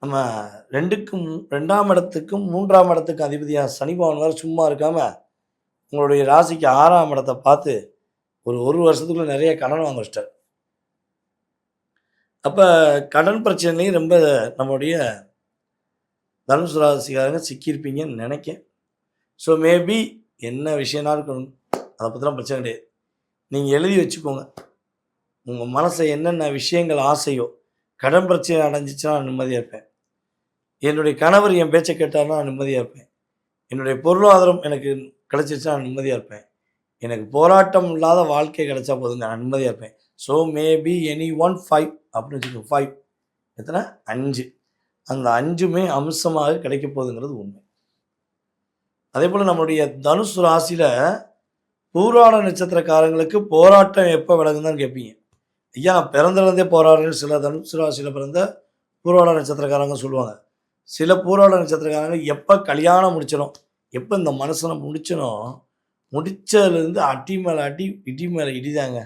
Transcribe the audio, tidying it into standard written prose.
நம்ம 2க்கும் 2ஆம் இடத்துக்கும் 3ஆம் இடத்துக்கும் அதிபதியான சனி பகவான் வேற சும்மா இருக்காம, உங்களுடைய ராசிக்கு 6ஆம் இடத்த பார்த்து ஒரு வருஷத்துக்குள்ள நெறைய கடன் வாங்க வச்சுட்டார். அப்ப கடன் பிரச்சனையிலயும் ரொம்ப நம்முடைய தனுசு ராசிக்காரங்க சிக்கியிருப்பீங்கன்னு நெனைக்கிறேன். ஸோ மேபி என்ன விஷயம்னாலும் இருக்கணும். அத பத்திலாம் பிரச்சனை கிடையாது. நீங்க எழுதி வச்சுக்கோங்க. உங்க மனசுல என்னென்ன விஷயங்கள் ஆசையோ, கடன் பிரச்சனை அடைஞ்சுச்சுன்னா நான் நிம்மதியா இருப்பேன். என்னுடைய கணவர் என் பேச்ச கேட்டார்னா நான் நிம்மதியா இருப்பேன். என்னுடைய பொருளாதாரம் எனக்கு கிடைச்சிருச்சுனா நான் நிம்மதியா இருப்பேன். எனக்கு போராட்டம் இல்லாத வாழ்க்கை கிடைச்சா போதுங்க. நான் நிம்மதியா இருப்பேன். ஸோ மேபி எனி ஒன் 5 அப்படின்னு வச்சுக்கோங்க. 5 எத்தன? 5. அந்த 5மே அம்சமாக கிடைக்க போகுதுங்கிறது உண்மை. அதேபோல நம்மளுடைய தனுசு ராசியில பூராட நட்சத்திரக்காரங்களுக்கு போராட்டம் எப்ப விலகும்னு கேட்பீங்க. ஐயா நான் பிறந்ததுலேருந்தே போராடுறேன்னு சில தனுசு ராசியில பிறந்த பூராட நட்சத்திரக்காரங்க சொல்லுவாங்க. சில பூராட நட்சத்திரக்காரங்க எப்ப கல்யாணம் முடிச்சனோ, எப்ப இந்த மனுஷன முடிச்சனோ, முடிச்சதுலேருந்து அடி மேல அடி, இடி மேல இடிதாங்க.